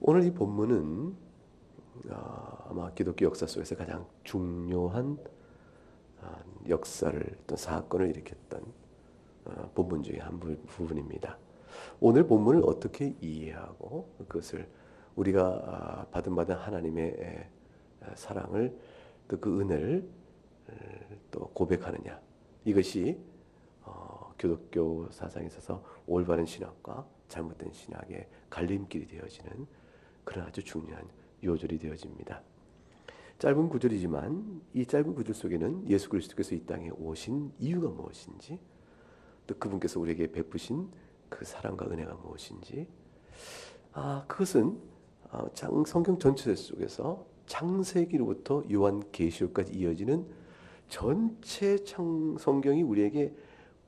오늘 이 본문은 아마 기독교 역사 속에서 가장 중요한 역사를 또 사건을 일으켰던 본문 중에 한 부분입니다. 오늘 본문을 어떻게 이해하고 그것을 우리가 받은 하나님의 사랑을 또 그 은혜를 또 고백하느냐, 이것이 기독교 사상에 있어서 올바른 신학과 잘못된 신학의 갈림길이 되어지는 그런 아주 중요한 요절이 되어집니다. 짧은 구절이지만 이 짧은 구절 속에는 예수 그리스도께서 이 땅에 오신 이유가 무엇인지, 또 그분께서 우리에게 베푸신 그 사랑과 은혜가 무엇인지, 그것은 성경 전체 속에서 창세기로부터 요한계시록까지 이어지는 전체 성경이 우리에게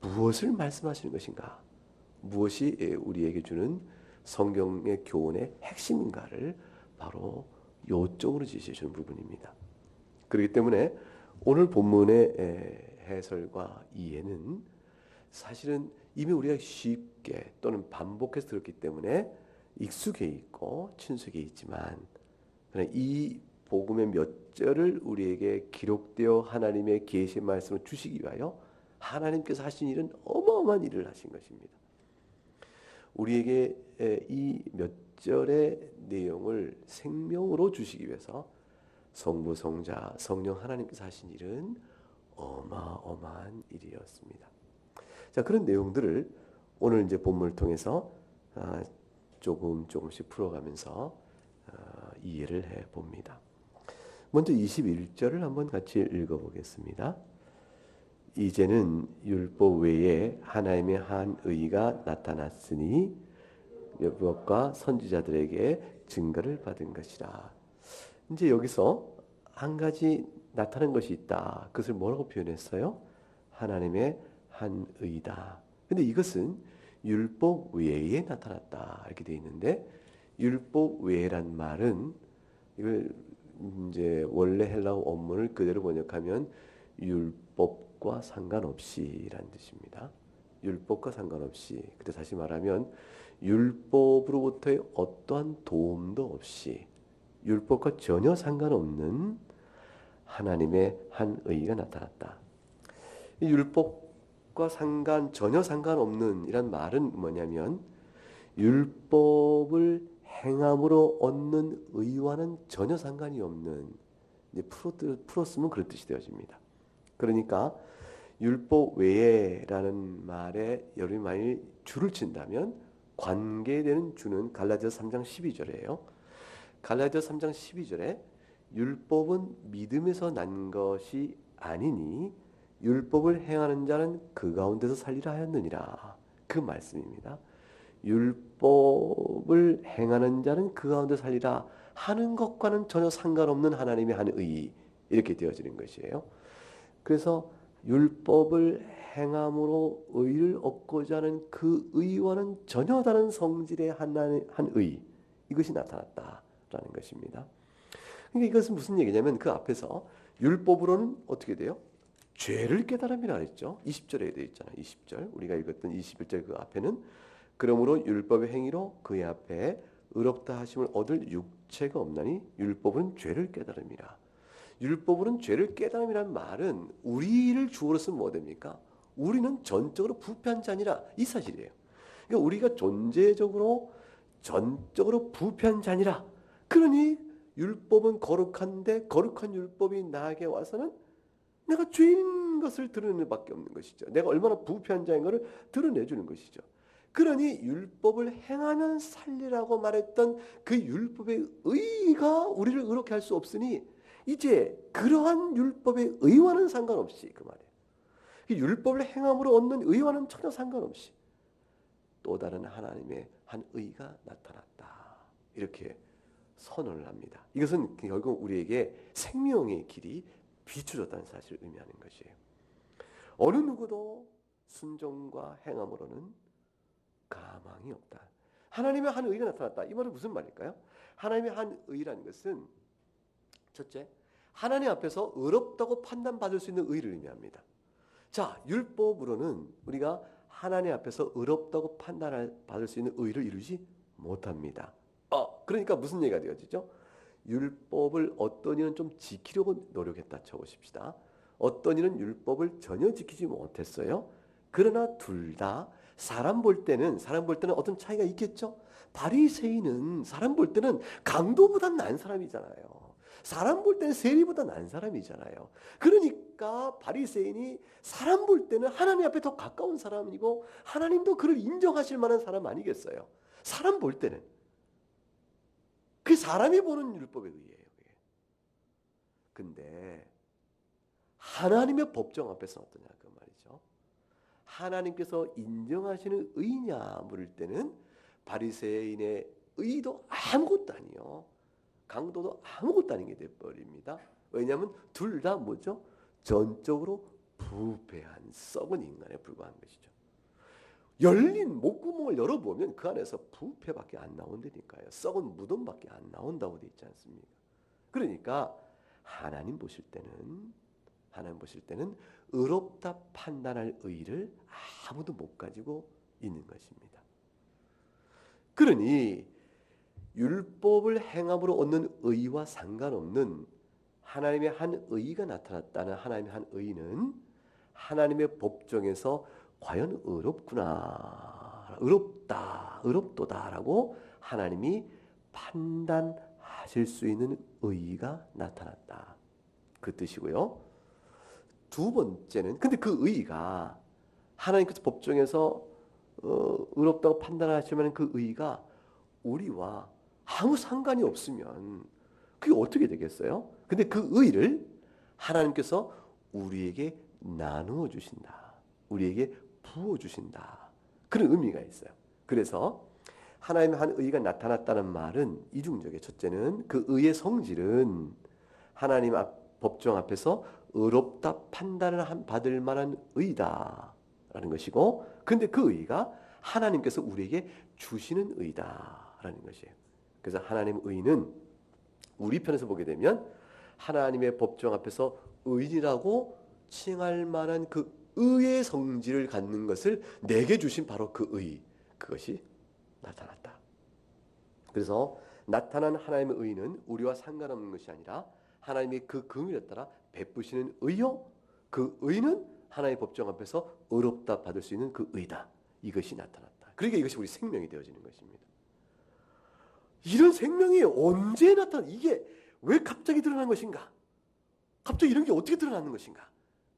무엇을 말씀하시는 것인가, 무엇이 우리에게 주는 성경의 교훈의 핵심인가를 바로 요점으로 지시해 주는 부분입니다. 그렇기 때문에 오늘 본문의 해설과 이해는 사실은 이미 우리가 쉽게 또는 반복해서 들었기 때문에 익숙해 있고 친숙해 있지만, 이 복음의 몇 절을 우리에게 기록되어 하나님의 계시 말씀을 주시기 위하여 하나님께서 하신 일은 어마어마한 일을 하신 것입니다. 우리에게 이 몇 절의 내용을 생명으로 주시기 위해서 성부, 성자, 성령 하나님께서 하신 일은 어마어마한 일이었습니다. 자, 그런 내용들을 오늘 이제 본문을 통해서 조금씩 풀어가면서 이해를 해 봅니다. 먼저 21절을 한번 같이 읽어보겠습니다. 이제는 율법 외에 하나님의 한 의가 나타났으니 율법과 선지자들에게 증거를 받은 것이라. 이제 여기서 한 가지 나타난 것이 있다. 그것을 뭐라고 표현했어요? 하나님의 한 의다. 근데 이것은 율법 외에 나타났다 이렇게 되어 있는데, 율법 외란 말은 이걸 이제 원래 헬라어 원문을 그대로 번역하면 율법과 상관없이라는 뜻입니다. 율법과 상관없이. 그때 다시 말하면 율법으로부터의 어떠한 도움도 없이 율법과 전혀 상관없는 하나님의 한 의가 나타났다. 이 율법과 전혀 상관없는 이란 말은 뭐냐면, 율법을 행함으로 얻는 의와는 전혀 상관이 없는, 이제 풀었으면 그런 뜻이 되어집니다. 그러니까 율법 외에라는 말에 여러분이 만일 줄을 친다면 관계되는 주는 갈라디아서 3장 12절이에요. 갈라디아서 3장 12절에 율법은 믿음에서 난 것이 아니니 율법을 행하는 자는 그 가운데서 살리라 하였느니라. 그 말씀입니다. 율법을 행하는 자는 그 가운데 살리라 하는 것과는 전혀 상관없는 하나님의 한 의, 이렇게 되어지는 것이에요. 그래서 율법을 행함으로 의를 얻고자 하는 그 의와는 전혀 다른 성질의 하나님의 한 의, 이것이 나타났다라는 것입니다. 그러니까 이것은 무슨 얘기냐면, 그 앞에서 율법으로는 어떻게 돼요? 죄를 깨달음이라 했죠. 20절에 되어 있잖아요. 20절 우리가 읽었던 21절 그 앞에는 그러므로 율법의 행위로 그의 앞에 의롭다 하심을 얻을 육체가 없나니 율법은 죄를 깨달음이라. 율법으로는 죄를 깨달음이란 말은 우리를 주어로 쓰면 뭐 됩니까? 우리는 전적으로 부패한 자니라, 이 사실이에요. 그러니까 우리가 존재적으로 전적으로 부패한 자니라. 그러니 율법은 거룩한데 거룩한 율법이 나에게 와서는 내가 죄인 것을 드러내는 밖에 없는 것이죠. 내가 얼마나 부패한 자인 것을 드러내주는 것이죠. 그러니 율법을 행하면 살리라고 말했던 그 율법의 의가 우리를 의롭게 할 수 없으니 이제 그러한 율법의 의와는 상관없이, 그 말이에요. 율법을 행함으로 얻는 의와는 전혀 상관없이 또 다른 하나님의 한 의가 나타났다, 이렇게 선언을 합니다. 이것은 결국 우리에게 생명의 길이 비춰졌다는 사실을 의미하는 것이에요. 어느 누구도 순종과 행함으로는 가망이 없다. 하나님의 한 의가 나타났다. 이 말은 무슨 말일까요? 하나님의 한 의라는 것은 첫째, 하나님 앞에서 의롭다고 판단받을 수 있는 의를 의미합니다. 자, 율법으로는 우리가 하나님 앞에서 의롭다고 판단받을 수 있는 의를 이루지 못합니다. 그러니까 무슨 얘기가 되어지죠? 율법을 어떤 이는 좀 지키려고 노력했다 쳐보십시다. 어떤 이는 율법을 전혀 지키지 못했어요. 그러나 둘 다 사람 볼 때는 어떤 차이가 있겠죠? 바리새인은 사람 볼 때는 강도보다 난 사람이잖아요. 사람 볼 때는 세리보다 난 사람이잖아요. 그러니까 바리새인이 사람 볼 때는 하나님 앞에 더 가까운 사람이고 하나님도 그를 인정하실 만한 사람 아니겠어요? 사람 볼 때는. 그게 사람이 보는 율법에 의해요. 근데 하나님의 법정 앞에서 어떠냐 그 말이죠. 하나님께서 인정하시는 의냐 물을 때는 바리새인의 의도 아무것도 아니요. 강도도 아무것도 아닌 게 돼버립니다. 왜냐하면 둘 다 뭐죠? 전적으로 부패한 썩은 인간에 불과한 것이죠. 열린 목구멍을 열어보면 그 안에서 부패밖에 안 나온다니까요. 썩은 무덤밖에 안 나온다고 되어 있지 않습니까? 그러니까 하나님 보실 때는 의롭다 판단할 의의를 아무도 못 가지고 있는 것입니다. 그러니 율법을 행함으로 얻는 의와 상관없는 하나님의 한 의가 나타났다는 하나님의 한 의는 하나님의 법정에서 과연 의롭구나, 의롭도다라고 하나님이 판단하실 수 있는 의가 나타났다. 그 뜻이고요. 두 번째는 근데 그 의가 하나님께서 법정에서 의롭다고 판단하시면 그 의가 우리와 아무 상관이 없으면 그게 어떻게 되겠어요? 근데 그 의를 하나님께서 우리에게 나누어 주신다. 우리에게 부어 주신다. 그런 의미가 있어요. 그래서 하나님의 한 의가 나타났다는 말은 이중적이에요. 첫째는 그 의의 성질은 하나님 법정 앞에서 의롭다 판단을 받을 만한 의다라는 것이고, 근데 그 의가 하나님께서 우리에게 주시는 의다라는 것이에요. 그래서 하나님 의는 우리 편에서 보게 되면 하나님의 법정 앞에서 의인이라고 칭할 만한 그 의의 성질을 갖는 것을 내게 주신 바로 그 의, 그것이 나타났다. 그래서 나타난 하나님의 의는 우리와 상관없는 것이 아니라 하나님이 그 긍휼에 따라 베푸시는 의요, 그 의는 하나님의 법정 앞에서 의롭다 받을 수 있는 그 의다. 이것이 나타났다. 그러니까 이것이 우리 생명이 되어지는 것입니다. 이런 생명이 언제 나타나? 이게 왜 갑자기 드러난 것인가? 갑자기 이런 게 어떻게 드러나는 것인가?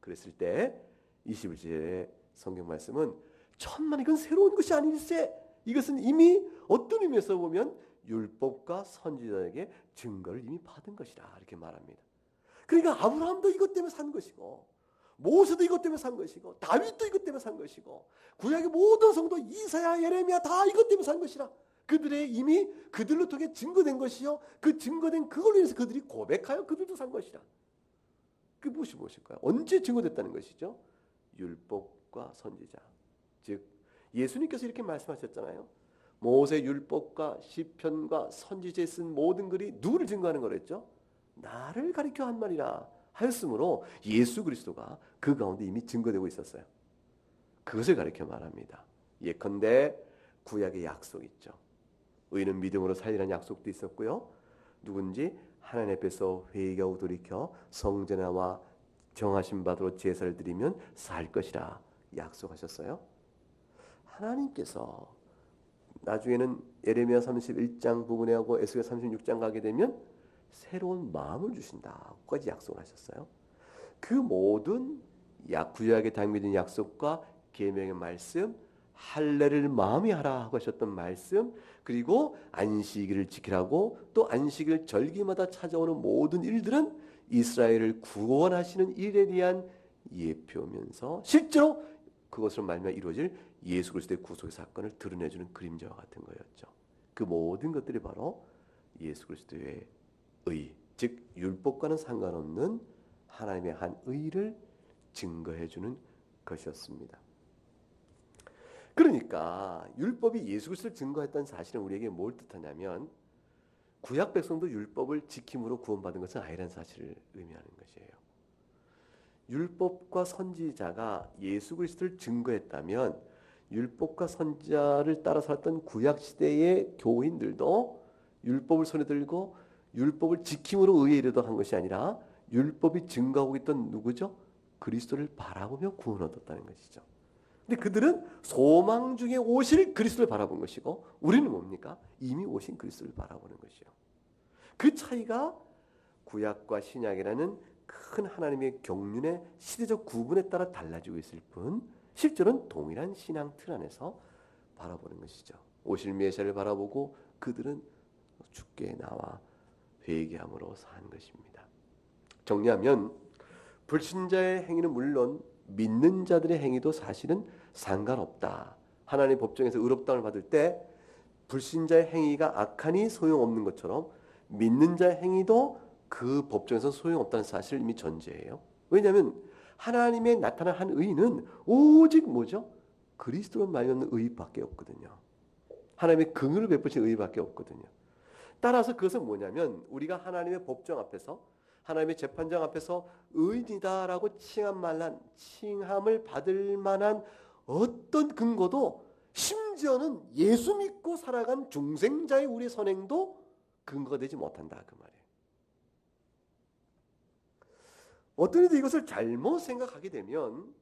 그랬을 때 21절의 성경 말씀은 천만 이건 새로운 것이 아닐세. 이것은 이미 어떤 의미에서 보면 율법과 선지자에게 증거를 이미 받은 것이다. 이렇게 말합니다. 그러니까 아브라함도 이것 때문에 산 것이고 모세도 이것 때문에 산 것이고 다윗도 이것 때문에 산 것이고 구약의 모든 성도 이사야, 예레미야 다 이것 때문에 산 것이라. 그들의 이미 그들로 통해 증거된 것이요. 그 증거된 그걸로 인해서 그들이 고백하여 그들도 산 것이라. 그게 무엇일까요? 언제 증거됐다는 것이죠? 율법과 선지자. 즉 예수님께서 이렇게 말씀하셨잖아요. 모세 율법과 시편과 선지자에 쓴 모든 글이 누구를 증거하는 거랬죠? 나를 가리켜 한 말이라 하였으므로 예수 그리스도가 그 가운데 이미 증거되고 있었어요. 그것을 가리켜 말합니다. 예컨대 구약의 약속 있죠. 의인은 믿음으로 살리라는 약속도 있었고요. 누군지 하나님 앞에서 회개하고 돌이켜 성전에 나와 정하신 바대로 제사를 드리면 살 것이라 약속하셨어요. 하나님께서 나중에는 예레미야 31장 부분에 하고 에스겔 36장 가게 되면 새로운 마음을 주신다고까지 약속하셨어요. 그 모든 구약에 담겨진 약속과 계명의 말씀, 할례를 마음이 하라 하고 하셨던 말씀, 그리고 안식일을 지키라고 또 안식일 절기마다 찾아오는 모든 일들은 이스라엘을 구원하시는 일에 대한 예표면서 실제로 그것으로 말미암아 이루어질 예수 그리스도의 구속의 사건을 드러내주는 그림자와 같은 거였죠. 그 모든 것들이 바로 예수 그리스도의 의, 즉 율법과는 상관없는 하나님의 한 의를 증거해주는 것이었습니다. 그러니까 율법이 예수 그리스도를 증거했다는 사실은 우리에게 뭘 뜻하냐면 구약 백성도 율법을 지킴으로 구원받은 것은 아니라는 사실을 의미하는 것이에요. 율법과 선지자가 예수 그리스도를 증거했다면 율법과 선지자를 따라 살았던 구약 시대의 교인들도 율법을 손에 들고 율법을 지킴으로 의에 이르도록 한 것이 아니라 율법이 증거하고 있던 누구죠? 그리스도를 바라보며 구원 얻었다는 것이죠. 근데 그들은 소망 중에 오실 그리스도를 바라본 것이고 우리는 뭡니까? 이미 오신 그리스도를 바라보는 것이요. 그 차이가 구약과 신약이라는 큰 하나님의 경륜의 시대적 구분에 따라 달라지고 있을 뿐 실제로는 동일한 신앙 틀 안에서 바라보는 것이죠. 오실 메시아를 바라보고 그들은 주께 나와 회개함으로 산 것입니다. 정리하면 불신자의 행위는 물론 믿는 자들의 행위도 사실은 상관없다. 하나님 법정에서 의롭다움을 받을 때 불신자의 행위가 악하니 소용없는 것처럼 믿는 자의 행위도 그 법정에서 소용없다는 사실을 이미 전제해요. 왜냐하면 하나님의 나타난 한 의는 오직 뭐죠? 그리스도로 말미암는 의밖에 없거든요. 하나님의 긍휼을 베푸신 의밖에 없거든요. 따라서 그것은 뭐냐면 우리가 하나님의 법정 앞에서 하나님의 재판장 앞에서 의인이다라고 칭함을 받을 만한 어떤 근거도 심지어는 예수 믿고 살아간 중생자의 우리 선행도 근거가 되지 못한다 그 말이에요. 어떤 이들 이것을 잘못 생각하게 되면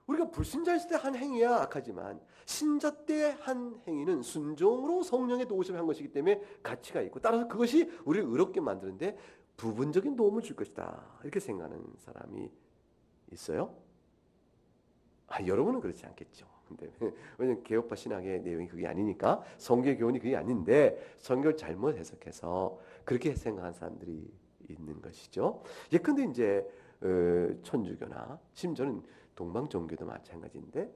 우리가 불신자였을 때 한 행위야 악하지만 신자 때 한 행위는 순종으로 성령의 도우심을 한 것이기 때문에 가치가 있고 따라서 그것이 우리를 의롭게 만드는데 부분적인 도움을 줄 것이다 이렇게 생각하는 사람이 있어요. 여러분은 그렇지 않겠죠. 근데 왜냐면 개혁파 신학의 내용이 그게 아니니까 성경 교훈이 그게 아닌데 성경을 잘못 해석해서 그렇게 생각한 사람들이 있는 것이죠. 예컨대 이제 천주교나 심지어는 동방 종교도 마찬가지인데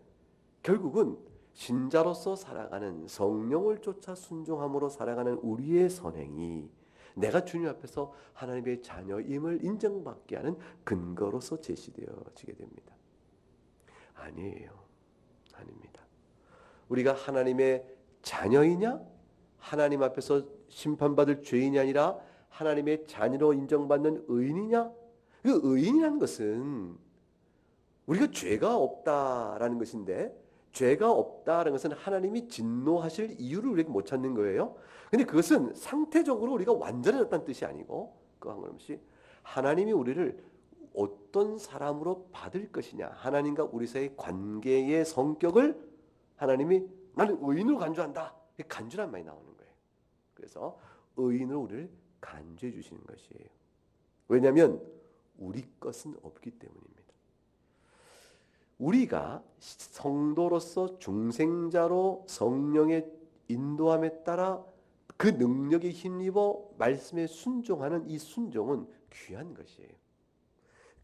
결국은 신자로서 살아가는 성령을 쫓아 순종함으로 살아가는 우리의 선행이 내가 주님 앞에서 하나님의 자녀임을 인정받게 하는 근거로서 제시되어지게 됩니다. 아니에요. 아닙니다. 우리가 하나님의 자녀이냐? 하나님 앞에서 심판받을 죄인이 아니라 하나님의 자녀로 인정받는 의인이냐? 그 의인이라는 것은 우리가 죄가 없다라는 것인데 죄가 없다라는 것은 하나님이 진노하실 이유를 우리가 못 찾는 거예요. 근데 그것은 상태적으로 우리가 완전해졌다는 뜻이 아니고 그 한 걸음씩 하나님이 우리를 어떤 사람으로 받을 것이냐 하나님과 우리 사이의 관계의 성격을 하나님이 나는 의인으로 간주한다. 간주란 말이 나오는 거예요. 그래서 의인으로 우리를 간주해 주시는 것이에요. 왜냐하면 우리 것은 없기 때문입니다. 우리가 성도로서 중생자로 성령의 인도함에 따라 그 능력에 힘입어 말씀에 순종하는 이 순종은 귀한 것이에요.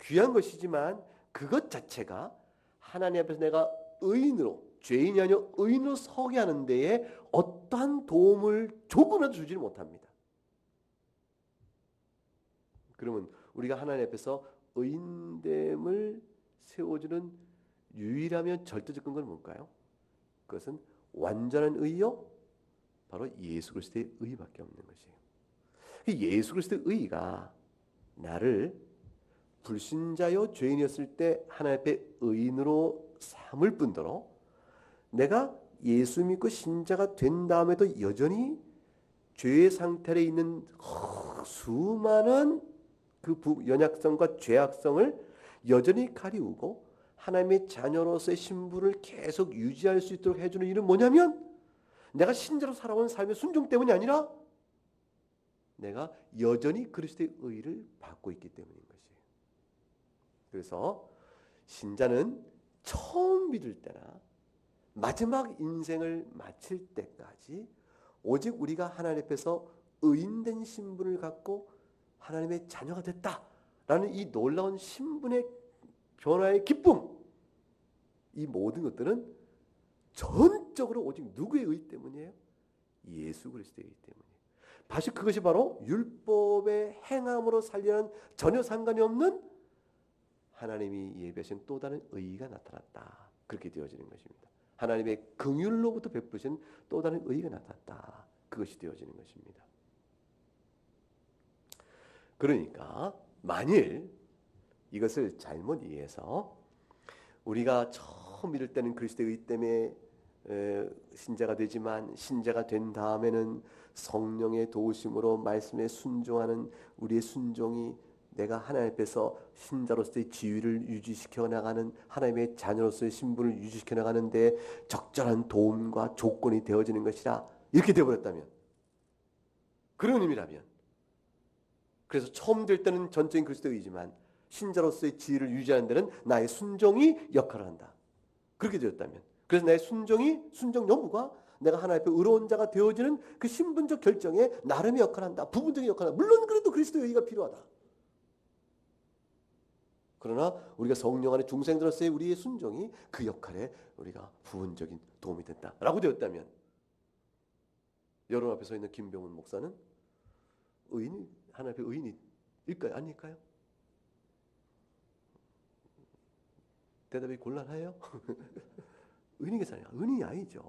귀한 것이지만 그것 자체가 하나님 앞에서 내가 의인으로 죄인이 아니라 의인으로 서게 하는 데에 어떠한 도움을 조금이라도 주지를 못합니다. 그러면 우리가 하나님 앞에서 의인됨을 세워주는 유일하며 절대적 근거는 뭘까요? 그것은 완전한 의요? 바로 예수 그리스도의 의밖에 없는 것이에요. 예수 그리스도의 의가 나를 불신자요 죄인이었을 때 하나님 앞에 의인으로 삼을 뿐더러 내가 예수 믿고 신자가 된 다음에도 여전히 죄의 상태에 있는 수많은 그 연약성과 죄악성을 여전히 가리우고 하나님의 자녀로서의 신분을 계속 유지할 수 있도록 해주는 일은 뭐냐면 내가 신자로 살아온 삶의 순종 때문이 아니라 내가 여전히 그리스도의 의를 받고 있기 때문인 것이에요. 그래서 신자는 처음 믿을 때나 마지막 인생을 마칠 때까지 오직 우리가 하나님 앞에서 의인된 신분을 갖고 하나님의 자녀가 됐다라는 이 놀라운 신분의 변화의 기쁨, 이 모든 것들은 전적으로 오직 누구의 의 때문이에요? 예수 그리스도의 의 때문이에요. 그것이 바로 율법의 행함으로 살려는 전혀 상관이 없는 하나님이 예비하신 또 다른 의가 나타났다. 그렇게 되어지는 것입니다. 하나님의 긍휼로부터 베푸신 또 다른 의가 나타났다. 그것이 되어지는 것입니다. 그러니까 만일 이것을 잘못 이해해서 우리가 처음 믿을 때는 그리스도의 의 때문에 신자가 되지만 신자가 된 다음에는 성령의 도우심으로 말씀에 순종하는 우리의 순종이 내가 하나님 앞에서 신자로서의 지위를 유지시켜 나가는 하나님의 자녀로서의 신분을 유지시켜 나가는 데 적절한 도움과 조건이 되어지는 것이라 이렇게 되어버렸다면 그런 의미라면 그래서 처음 될 때는 전적인 그리스도이지만 신자로서의 지위를 유지하는 데는 나의 순종이 역할을 한다. 그렇게 되었다면 그래서 나의 순종 여부가 내가 하나님 앞에 의로운 자가 되어지는 그 신분적 결정에 나름의 역할을 한다. 부분적인 역할을 한다. 물론 그래도 그리스도의 의의가 필요하다. 그러나 우리가 성령 안에 중생들로서의 우리의 순종이 그 역할에 우리가 부분적인 도움이 된다라고 되었다면 여러분 앞에 서 있는 김병훈 목사는 하나님 앞에 의인일까요? 아닐까요? 대답이 곤란해요? 의인이겠어요? 의인이 아니죠.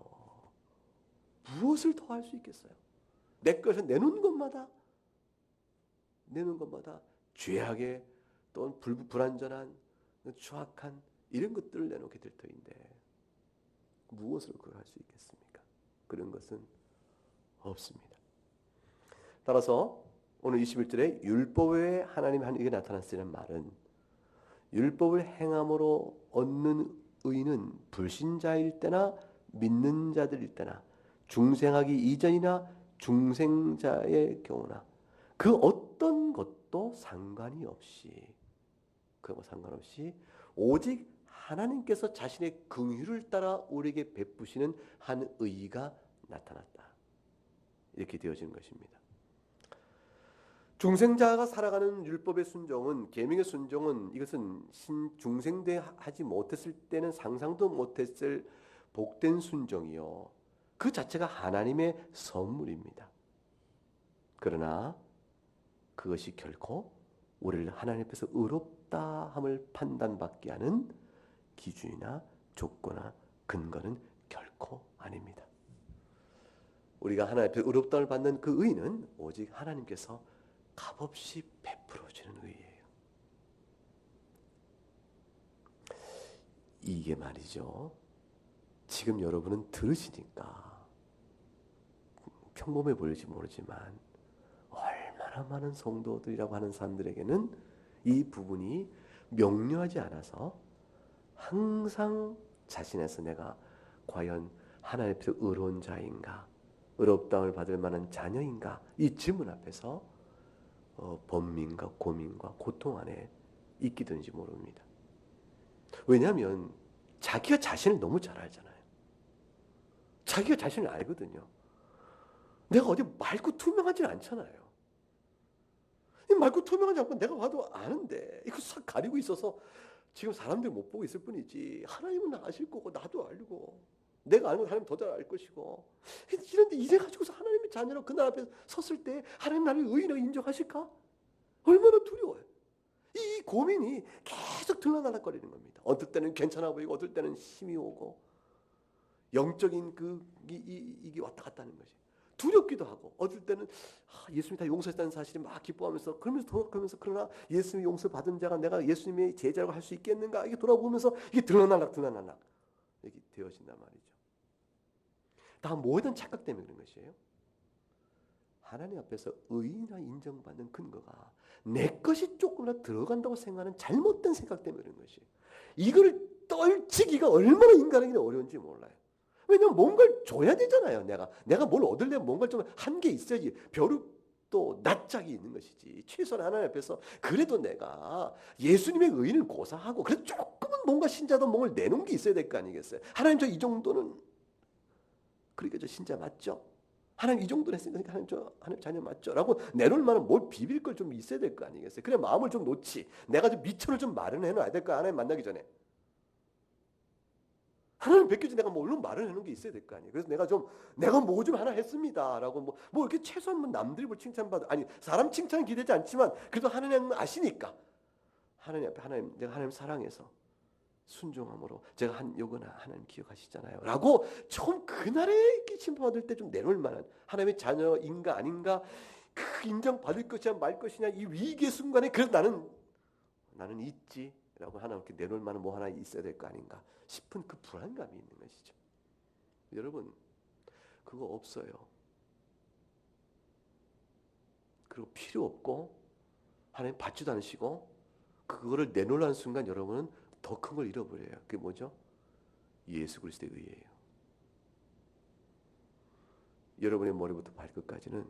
무엇을 더 할 수 있겠어요? 내 것을 내놓은 것마다 죄악에 또는 불완전한 추악한 이런 것들을 내놓게 될 터인데 무엇으로 그걸 할 수 있겠습니까? 그런 것은 없습니다. 따라서 오늘 21절에 율법 외에 하나님 한 의가 나타났으는 말은 율법을 행함으로 얻는 의는 불신자일 때나 믿는 자들일 때나 중생하기 이전이나 중생자의 경우나 그 어떤 것도 상관이 없이 오직 하나님께서 자신의 긍휼을 따라 우리에게 베푸시는 한 의가 나타났다. 이렇게 되어지는 것입니다. 중생자가 살아가는 율법의 순종은 계명의 순종은 이것은 중생대 하지 못했을 때는 상상도 못했을 복된 순종이요. 그 자체가 하나님의 선물입니다. 그러나 그것이 결코 우리를 하나님 앞에서 의롭다 함을 판단받게 하는 기준이나 조건이나 근거는 결코 아닙니다. 우리가 하나님 앞에 의롭다함을 받는 그 의는 오직 하나님께서 값없이 베풀어 주는 의예요. 이게 말이죠. 지금 여러분은 들으시니까 평범해 보일지 모르지만 얼마나 많은 성도들이라고 하는 사람들에게는 이 부분이 명료하지 않아서 항상 자신에서 내가 과연 하나님 앞에서 의로운 자인가, 의롭다함을 받을 만한 자녀인가 이 질문 앞에서 번민과 고민과 고통 안에 있기든지 모릅니다. 왜냐하면 자기가 자신을 너무 잘 알잖아요. 자기가 자신을 알거든요. 내가 어디 맑고 투명하지는 않잖아요. 이 맑고 투명하지 않고 내가 봐도 아는데 이거 싹 가리고 있어서 지금 사람들이 못 보고 있을 뿐이지 하나님은 아실 거고 나도 알고 내가 알면 하나님 더 잘 알 것이고 이런데 이래 가지고서 하나님의 자녀로 그날 앞에 섰을 때 하나님 나를 의인으로 인정하실까? 얼마나 두려워요. 이 고민이 계속 들락날락거리는 겁니다. 어떨 때는 괜찮아 보이고 어떨 때는 힘이 오고 영적인 이게 왔다 갔다 하는 것이 두렵기도 하고 어떨 때는 예수님이 다 용서했다는 사실을 막 기뻐하면서 그러면서 그러나 예수님이 용서받은 자가 내가 예수님의 제자라고 할 수 있겠는가 이게 돌아보면서 이게 들락날락 이렇게 되어진단 말이죠. 다 모든 착각 때문에 그런 것이에요. 하나님 앞에서 의인이라 인정받는 근거가 내 것이 조금이라도 들어간다고 생각하는 잘못된 생각 때문에 그런 것이에요. 이걸 떨치기가 얼마나 인간에게는 어려운지 몰라요. 왜냐면 뭔가를 줘야 되잖아요. 내가 뭘 얻으려면 뭔가 좀 한 게 있어야지. 벼룩도 낯짝이 있는 것이지. 최소한 하나님 앞에서 그래도 내가 예수님의 의인을 고사하고 그래도 조금은 뭔가 신자도 뭔가를 내놓은 게 있어야 될 거 아니겠어요. 하나님 저 이 정도는 그러니까 저 신자 맞죠? 하나님 이 정도는 했으니까 하나님 자녀 맞죠? 라고 내놓을 만한 뭘 비빌 걸 좀 있어야 될 거 아니겠어요? 그래 마음을 좀 놓지. 내가 좀 미천을 좀 마련해 놔야 될 거야. 하나님 만나기 전에. 하나님 뵙기 전에 내가 뭐 얼른 말을 해놓은 게 있어야 될 거 아니에요. 그래서 내가 뭐 좀 하나 했습니다라고 뭐 이렇게 최소한 뭐 남들이 뭘 칭찬받아 아니 사람 칭찬 기대지 않지만 그래도 하나님 아시니까 하나님 앞에 내가 하나님 사랑해서 순종함으로 제가 한 요거나 하나님 기억하시잖아요. 라고 처음 그날에 이렇게 심판받을 때 좀 내놓을 만한 하나님의 자녀인가 아닌가 그 인정받을 것이냐 말 것이냐 이 위기의 순간에 그래서 나는 있지라고 하나님께 내놓을 만한 뭐 하나 있어야 될 거 아닌가 싶은 그 불안감이 있는 것이죠. 여러분, 그거 없어요. 그리고 필요 없고 하나님 받지도 않으시고 그거를 내놓으라는 순간 여러분은 더 큰 걸 잃어버려요. 그게 뭐죠? 예수 그리스도의 의예요. 여러분의 머리부터 발끝까지는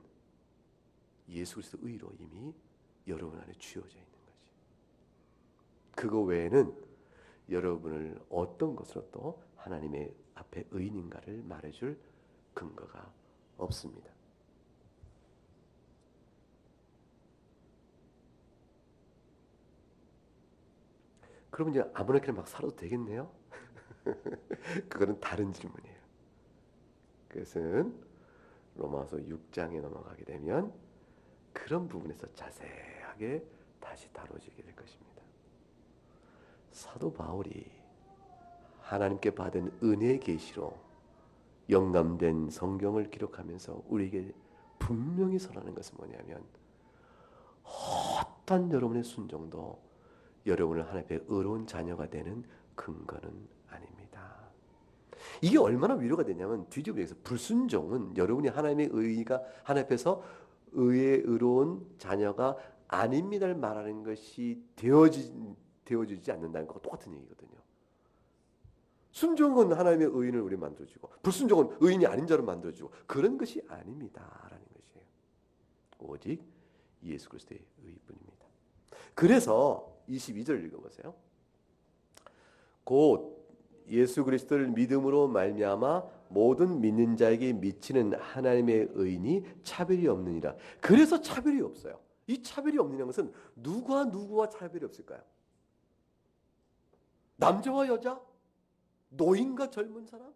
예수 그리스도 의로 이미 여러분 안에 쥐어져 있는 거지. 그거 외에는 여러분을 어떤 것으로 또 하나님의 앞에 의인인가를 말해줄 근거가 없습니다. 그러면 이제 아무렇게나 막 살아도 되겠네요? 그거는 다른 질문이에요. 그것은 로마서 6장에 넘어가게 되면 그런 부분에서 자세하게 다시 다뤄지게 될 것입니다. 사도 바울이 하나님께 받은 은혜의 계시로 영감된 성경을 기록하면서 우리에게 분명히 선언하는 것은 뭐냐면 어떤 여러분의 순종도 여러분을 하나님 앞에 의로운 자녀가 되는 근거는 아닙니다. 이게 얼마나 위로가 되냐면 뒤집어 얘기해서 불순종은 여러분이 하나님의 의가 하나님 앞에서 의의 의로운 자녀가 아닙니다를 말하는 것이 되어지지 않는다는 것과 똑같은 얘기거든요. 순종은 하나님의 의인을 우리 만들어주고 불순종은 의인이 아닌 자를 만들어주고 그런 것이 아닙니다라는 것이에요. 오직 예수 그리스도의 의뿐입니다. 그래서 22절 읽어보세요. 곧 예수 그리스도를 믿음으로 말미암아 모든 믿는 자에게 미치는 하나님의 의인이 차별이 없느니라. 그래서 차별이 없어요. 이 차별이 없느냐는 것은 누구와 차별이 없을까요? 남자와 여자? 노인과 젊은 사람?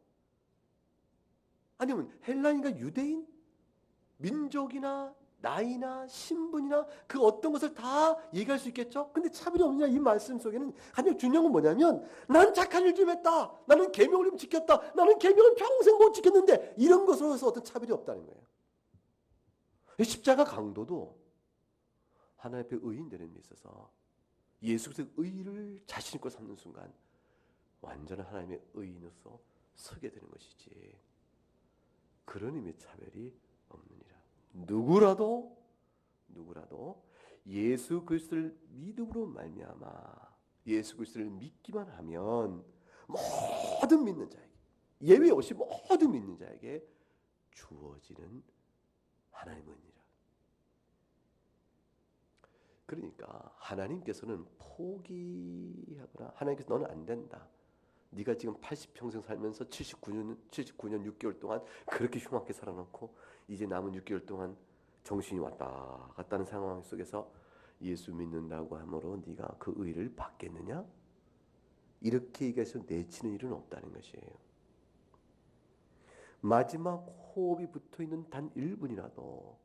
아니면 헬라인과 유대인? 민족이나 나이나 신분이나 그 어떤 것을 다 얘기할 수 있겠죠? 근데 차별이 없느냐 이 말씀 속에는 가장 중요한 건 뭐냐면 난 착한 일 좀 했다. 나는 계명을 좀 지켰다. 나는 계명을 평생 못 지켰는데 이런 것으로서 어떤 차별이 없다는 거예요. 십자가 강도도 하나님 앞에 의인 되는 데 있어서 예수 그리스도의 의를 자신 있고 삼는 순간 완전한 하나님의 의인으로서 서게 되는 것이지 그런 의미의 차별이 없느니라. 누구라도 예수 그리스도를 믿음으로 말미암아 예수 그리스도를 믿기만 하면 모든 믿는 자에게 예외 없이 모든 믿는 자에게 주어지는 하나님의 은혜라. 그러니까 하나님께서는 포기하거나 하나님께서 너는 안 된다. 네가 지금 80평생 살면서 79년 6개월 동안 그렇게 흉악하게 살아놓고 이제 남은 6개월 동안 정신이 왔다 갔다 하는 상황 속에서 예수 믿는다고 함으로 네가 그 의를 받겠느냐? 이렇게 얘기해서 내치는 일은 없다는 것이에요. 마지막 호흡이 붙어있는 단 1분이라도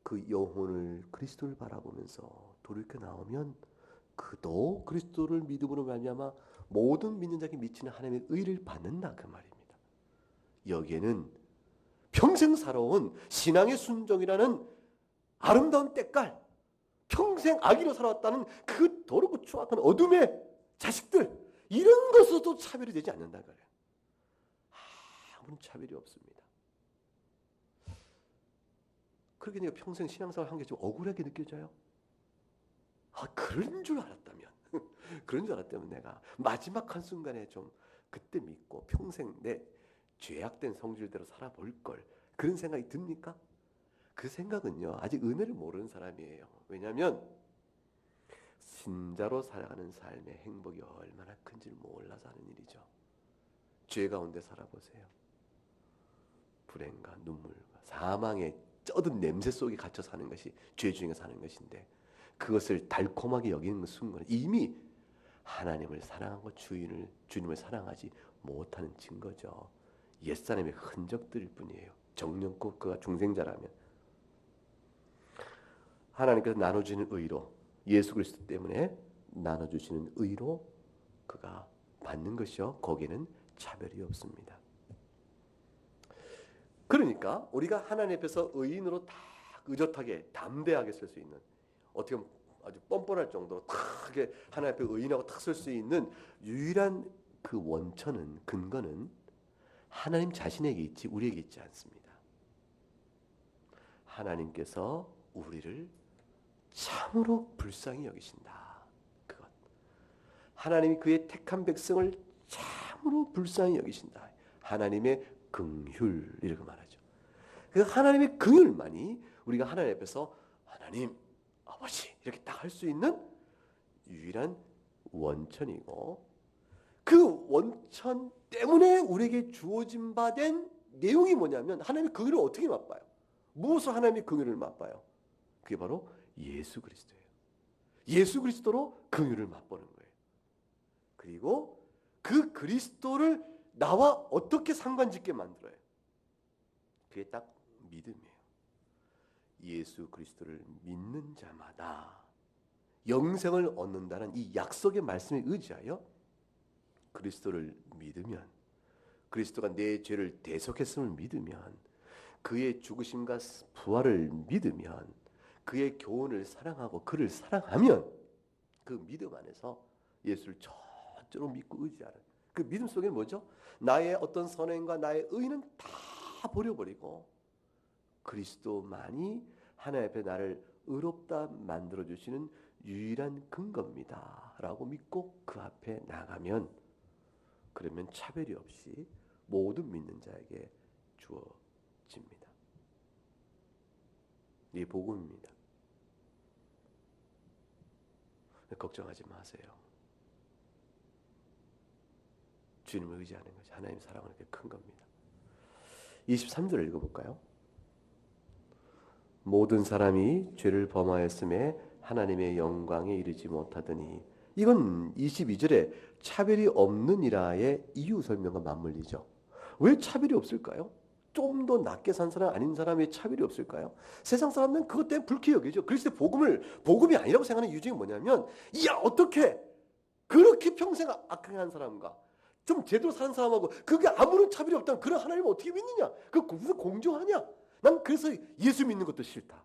그 영혼을 그리스도를 바라보면서 돌이켜 나오면 그도 그리스도를 믿음으로 말미암아 모든 믿는 자에게 미치는 하나님의 의를 받는다 그 말입니다. 여기에는 평생 살아온 신앙의 순종이라는 아름다운 때깔, 평생 악의로 살아왔다는 그 더럽고 추악한 어둠의 자식들 이런 것으로도 차별이 되지 않는다 그래요. 아무런 차별이 없습니다. 그렇게 내가 평생 신앙생활 한 게 좀 억울하게 느껴져요? 그런 줄 알았다면 그런 줄 알았다면 내가 마지막 한순간에 좀 그때 믿고 평생 내 죄악된 성질대로 살아볼 걸 그런 생각이 듭니까? 그 생각은요 아직 은혜를 모르는 사람이에요. 왜냐하면 신자로 살아가는 삶의 행복이 얼마나 큰지를 몰라서 하는 일이죠. 죄 가운데 살아보세요. 불행과 눈물과 사망의 쩌든 냄새 속에 갇혀 사는 것이 죄 중에 사는 것인데 그것을 달콤하게 여기는 순간 이미 하나님을 사랑하고 주님을 사랑하지 못하는 증거죠. 옛사람의 흔적들일 뿐이에요. 정령껏 그가 중생자라면 하나님께서 나눠주시는 의로 예수 그리스도 때문에 나눠주시는 의로 그가 받는 것이요. 거기에는 차별이 없습니다. 그러니까 우리가 하나님 앞에서 의인으로 다 의젓하게 담대하게 설 수 있는 어떻게 보면 아주 뻔뻔할 정도로 크게 하나님 앞에 의인하고 탁 설 수 있는 유일한 그 원천은 근거는 하나님 자신에게 있지 우리에게 있지 않습니다. 하나님께서 우리를 참으로 불쌍히 여기신다. 그것. 하나님이 그의 택한 백성을 참으로 불쌍히 여기신다. 하나님의 긍휼 이렇게 말하죠. 그 하나님의 긍휼만이 우리가 하나님 앞에서 하나님 아버지 이렇게 딱 할 수 있는 유일한 원천이고 그 원천 때문에 우리에게 주어진 바 된 내용이 뭐냐면 하나님의 긍휼을 어떻게 맛봐요? 무엇으로 하나님의 긍휼을 맛봐요? 그게 바로 예수 그리스도예요. 예수 그리스도로 긍휼을 맛보는 거예요. 그리고 그 그리스도를 나와 어떻게 상관짓게 만들어요? 그게 딱 믿음이에요. 예수 그리스도를 믿는 자마다 영생을 얻는다는 이 약속의 말씀에 의지하여 그리스도를 믿으면 그리스도가 내 죄를 대속했음을 믿으면 그의 죽으심과 부활을 믿으면 그의 교훈을 사랑하고 그를 사랑하면 그 믿음 안에서 예수를 전적으로 믿고 의지하는 그 믿음 속에는 뭐죠? 나의 어떤 선행과 나의 의는 다 버려버리고 그리스도만이 하나님 앞에 나를 의롭다 만들어주시는 유일한 근거입니다 라고 믿고 그 앞에 나가면 그러면 차별이 없이 모든 믿는 자에게 주어집니다. 이게 복음입니다. 걱정하지 마세요. 주님을 의지하는 것이 하나님 사랑은 이렇게 큰 겁니다. 23절을 읽어볼까요? 모든 사람이 죄를 범하였음에 하나님의 영광에 이르지 못하더니 이건 22절에 차별이 없느니라의 이유 설명과 맞물리죠. 왜 차별이 없을까요? 좀 더 낮게 산 사람 아닌 사람의 차별이 없을까요? 세상 사람들은 그것 때문에 불쾌히 여기죠. 그리스도의 복음이 아니라고 생각하는 이유가 뭐냐면 야 어떻게 그렇게 평생 악행한 사람과 좀 제대로 사는 사람하고 그게 아무런 차별이 없다면 그런 하나님을 어떻게 믿느냐? 그거 무슨 공정하냐? 난 그래서 예수 믿는 것도 싫다.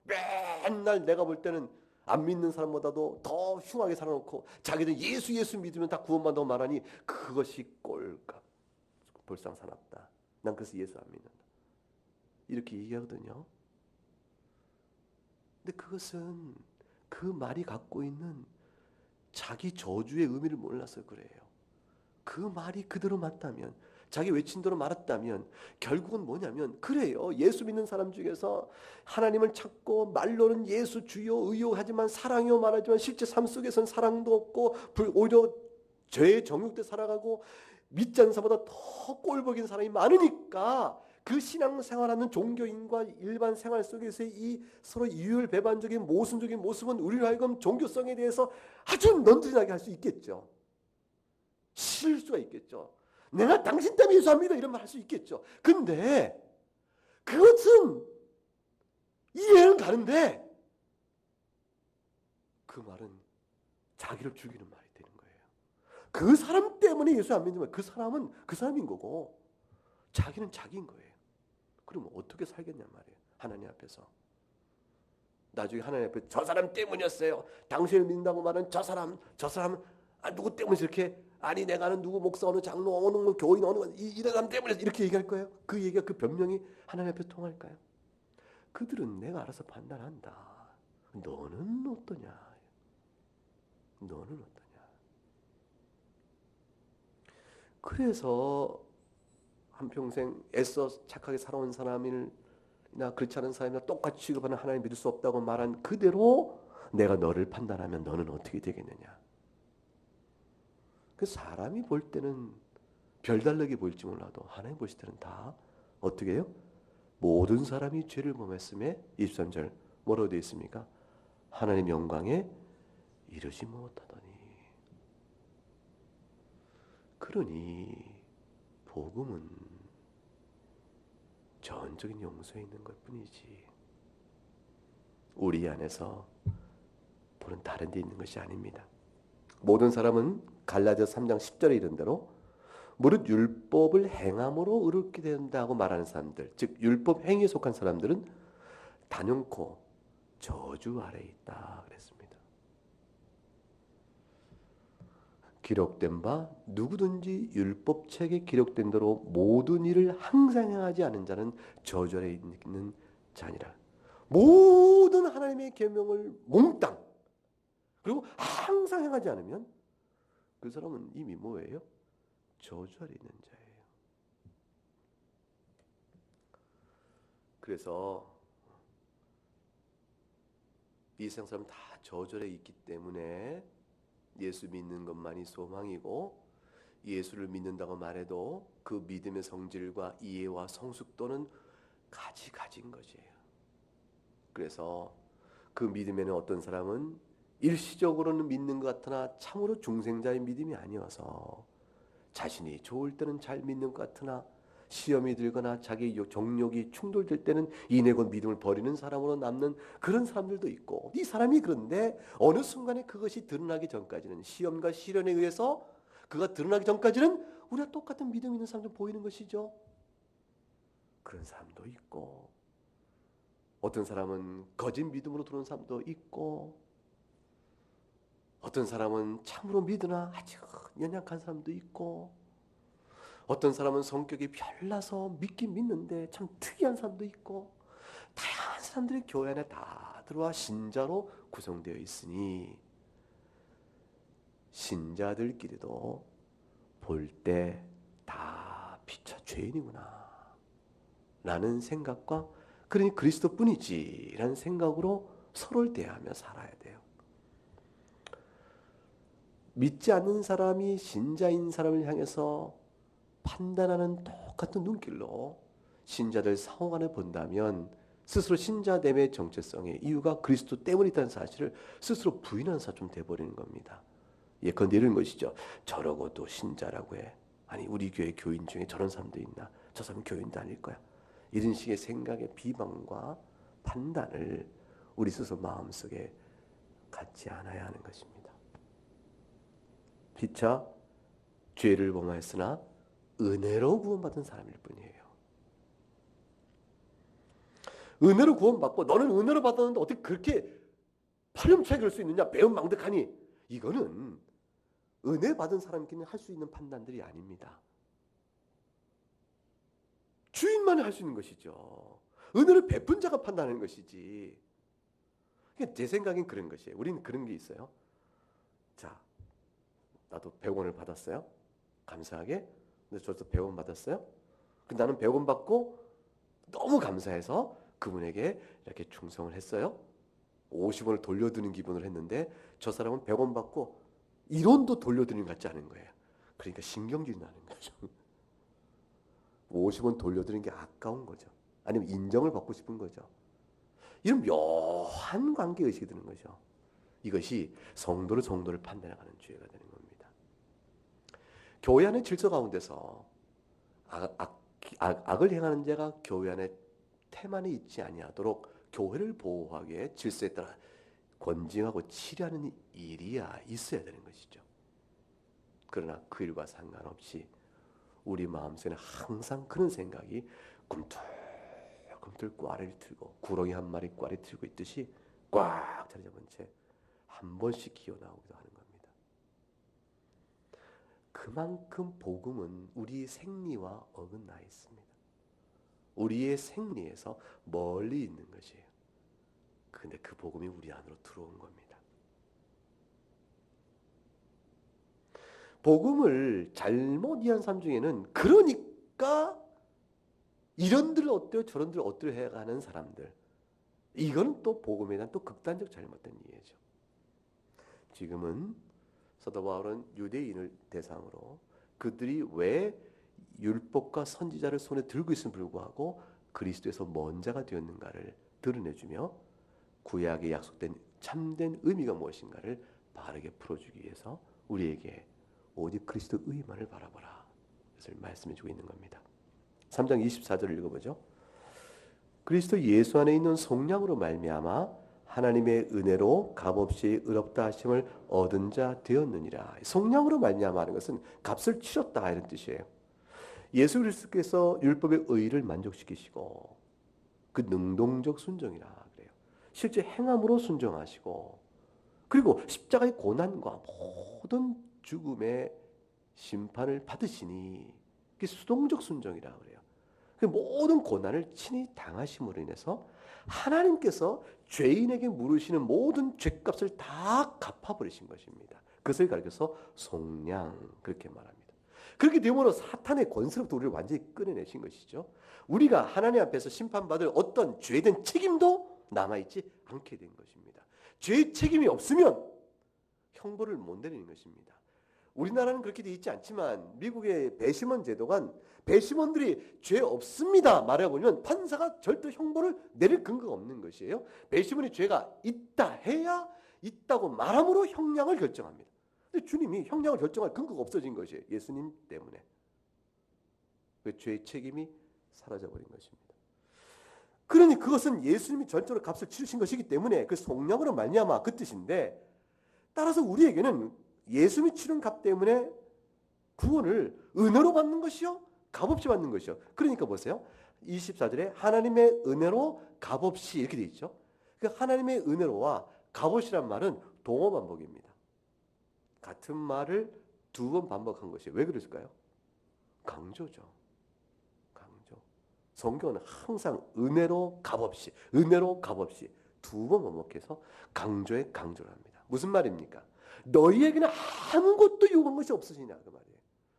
맨날 내가 볼 때는 안 믿는 사람보다도 더 흉하게 살아놓고 자기들 예수 믿으면 다 구원받는다고 말하니 그것이 꼴값 불쌍사납다. 난 그래서 예수 안 믿는다. 이렇게 얘기하거든요. 근데 그것은 그 말이 갖고 있는 자기 저주의 의미를 몰라서 그래요. 그 말이 그대로 맞다면 자기 외친 대로 말았다면 결국은 뭐냐면 그래요. 예수 믿는 사람 중에서 하나님을 찾고 말로는 예수 주여 의요하지만 사랑이요 말하지만 실제 삶 속에서는 사랑도 없고 오히려 죄의 정욕대 살아가고 믿지 않는 사람보다 더 꼴보긴 사람이 많으니까 그 신앙생활하는 종교인과 일반 생활 속에서의 이 서로 이율배반적인 모순적인 모습은 우리로 하여금 종교성에 대해서 아주 넌지나게 할 수 있겠죠. 싫을 수가 있겠죠. 내가 당신 때문에 예수 안 믿어 이런 말 할 수 있겠죠. 근데 그것은 이해는 가는데 그 말은 자기를 죽이는 말이 되는 거예요. 그 사람 때문에 예수 안 믿으면 그 사람은 그 사람인 거고 자기는 자기인 거예요. 그러면 어떻게 살겠냔 말이에요. 하나님 앞에서. 나중에 하나님 앞에 저 사람 때문이었어요. 당신을 믿는다고 말하는 저 사람 누구 때문에 이렇게 아니 내가 아는 누구 목사 어느 장로 어느 교인 어느 이런 사람 때문에 이렇게 얘기할 거예요. 그 얘기가 그 변명이 하나님 앞에 통할까요? 그들은 내가 알아서 판단한다. 너는 어떠냐? 너는 어떠냐? 그래서 한평생 애써 착하게 살아온 사람이나 그렇지 않은 사람이나 똑같이 취급하는 하나님 믿을 수 없다고 말한 그대로 내가 너를 판단하면 너는 어떻게 되겠느냐? 그 사람이 볼 때는 별다르게 보일지 몰라도 하나님 보실 때는 다 어떻게 해요? 모든 사람이 죄를 범했음에 23절 뭐라고 되어 있습니까? 하나님 영광에 이르지 못하더니 그러니 복음은 전적인 용서에 있는 것뿐이지 우리 안에서 보는 다른 데 있는 것이 아닙니다. 모든 사람은 갈라디아서 3장 10절에 이른 대로 무릇 율법을 행함으로 의롭게 된다고 말하는 사람들, 즉 율법 행위에 속한 사람들은 단연코 저주 아래에 있다 그랬습니다. 기록된 바 누구든지 율법책에 기록된 대로 모든 일을 항상 행하지 않은 자는 저주 아래 있는 자니라. 모든 하나님의 계명을 몽땅 그리고 항상 행하지 않으면 그 사람은 이미 뭐예요? 저주 아래 있는 자예요. 그래서 이 세상 사람 다 저주 아래 있기 때문에 예수 믿는 것만이 소망이고, 예수를 믿는다고 말해도 그 믿음의 성질과 이해와 성숙도는 가진 것이에요. 그래서 그 믿음에는 어떤 사람은 일시적으로는 믿는 것 같으나 참으로 중생자의 믿음이 아니어서, 자신이 좋을 때는 잘 믿는 것 같으나 시험이 들거나 자기 정욕이 충돌될 때는 이내고 믿음을 버리는 사람으로 남는 그런 사람들도 있고, 이 사람이 그런데 어느 순간에 그것이 드러나기 전까지는, 시험과 시련에 의해서 그가 드러나기 전까지는 우리가 똑같은 믿음 있는 사람들 보이는 것이죠. 그런 사람도 있고, 어떤 사람은 거짓 믿음으로 들어온 사람도 있고, 어떤 사람은 참으로 믿으나 아직 연약한 사람도 있고, 어떤 사람은 성격이 별나서 믿긴 믿는데 참 특이한 사람도 있고, 다양한 사람들이 교회 안에 다 들어와 신자로 구성되어 있으니 신자들끼리도 볼 때 다 피차 죄인이구나 라는 생각과, 그러니 그리스도뿐이지 라는 생각으로 서로를 대하며 살아야 돼요. 믿지 않는 사람이 신자인 사람을 향해서 판단하는 똑같은 눈길로 신자들 상호간을 본다면 스스로 신자됨의 정체성의 이유가 그리스도 때문이라는 사실을 스스로 부인하는 사람 좀 돼버리는 겁니다. 예컨대 이런 것이죠. 저러고도 신자라고 해. 아니 우리 교회 교인 중에 저런 사람도 있나? 저 사람은 교인도 아닐 거야. 이런 식의 생각의 비방과 판단을 우리 스스로 마음속에 갖지 않아야 하는 것입니다. 피차 죄를 범하였으나 은혜로 구원받은 사람일 뿐이에요. 은혜로 구원받고 너는 은혜로 받았는데 어떻게 그렇게 파렴치하게 그럴 수 있느냐? 배은망덕하니. 이거는 은혜 받은 사람끼리는 할 수 있는 판단들이 아닙니다. 주인만이 할 수 있는 것이죠. 은혜를 베푼 자가 판단하는 것이지. 제 생각엔 그런 것이에요. 우리는 그런 게 있어요. 자, 나도 100원을 받았어요. 감사하게. 근데 저도 100원 받았어요. 나는 100원 받고 너무 감사해서 그분에게 이렇게 충성을 했어요. 50원을 돌려드는 기분을 했는데 저 사람은 100원 받고 1원도 돌려드리는 것 같지 않은 거예요. 그러니까 신경질이 나는 거죠. 50원 돌려드리는 게 아까운 거죠. 아니면 인정을 받고 싶은 거죠. 이런 묘한 관계의식이 드는 거죠. 이것이 성도를 판단해가는 죄가 되는 겁니다. 교회 안의 질서 가운데서 악을 행하는 자가 교회 안에 태만이 있지 아니하도록 교회를 보호하기 위해 질서에 따라 권징하고 치료하는 일이야 있어야 되는 것이죠. 그러나 그 일과 상관없이 우리 마음속에는 항상 그런 생각이 꿈틀꿈틀 꽈리를 틀고, 구렁이 한 마리 꽈리 틀고 있듯이 꽉 자리 잡은 채 한 번씩 기어나오기도 하는 겁니다. 그만큼 복음은 우리의 생리와 어긋나 있습니다. 우리의 생리에서 멀리 있는 것이에요. 근데 그 복음이 우리 안으로 들어온 겁니다. 복음을 잘못 이해한 사람 중에는 그러니까 이런들 어때요 저런들 어때요 해가는 사람들, 이거는 또 복음에 대한 또 극단적 잘못된 이해죠. 지금은 사도 바울은 유대인을 대상으로 그들이 왜 율법과 선지자를 손에 들고 있음을 불구하고 그리스도에서 먼 자가 되었는가를 드러내주며 구약에 약속된 참된 의미가 무엇인가를 바르게 풀어주기 위해서 우리에게 오직 그리스도 의만을 바라보라 그것을 말씀해주고 있는 겁니다. 3장 24절을 읽어보죠. 그리스도 예수 안에 있는 속량으로 말미암아 하나님의 은혜로 값없이 의롭다 하심을 얻은 자 되었느니라. 속량으로 말미암아 하는 것은 값을 치렀다 이런 뜻이에요. 예수 그리스도께서 율법의 의의를 만족시키시고 그 능동적 순종이라 그래요. 실제 행함으로 순종하시고, 그리고 십자가의 고난과 모든 죽음의 심판을 받으시니 그게 수동적 순종이라고 그래요. 그 모든 고난을 친히 당하심으로 인해서 하나님께서 죄인에게 물으시는 모든 죄값을 다 갚아버리신 것입니다. 그것을 가리켜서 속량 그렇게 말합니다. 그렇게 되므로 사탄의 권세로부터 우리를 완전히 끊어내신 것이죠. 우리가 하나님 앞에서 심판받을 어떤 죄된 책임도 남아있지 않게 된 것입니다. 죄의 책임이 없으면 형벌을 못 내리는 것입니다. 우리나라는 그렇게 돼 있지 않지만 미국의 배심원 제도가 배심원들이 죄 없습니다 말해보면 판사가 절대 형벌을 내릴 근거가 없는 것이에요. 배심원이 죄가 있다 해야 있다고 말함으로 형량을 결정합니다. 근데 주님이 형량을 결정할 근거가 없어진 것이에요. 예수님 때문에. 그 죄의 책임이 사라져버린 것입니다. 그러니 그것은 예수님이 전적으로 값을 치르신 것이기 때문에 그 속량으로 말미암아 그 뜻인데, 따라서 우리에게는 예수님이 치른 값 때문에 구원을 은혜로 받는 것이요 값없이 받는 것이요. 그러니까 보세요. 24절에 하나님의 은혜로 값없이 이렇게 돼 있죠. 그 하나님의 은혜로와 값없이란 말은 동어 반복입니다. 같은 말을 두 번 반복한 것이에요. 왜 그랬을까요? 강조죠. 강조. 성경은 항상 은혜로 값없이, 은혜로 값없이 두 번 반복해서 강조에 강조를 합니다. 무슨 말입니까? 너희에게는 아무것도 요구한 것이 없으시냐 그 말이에요.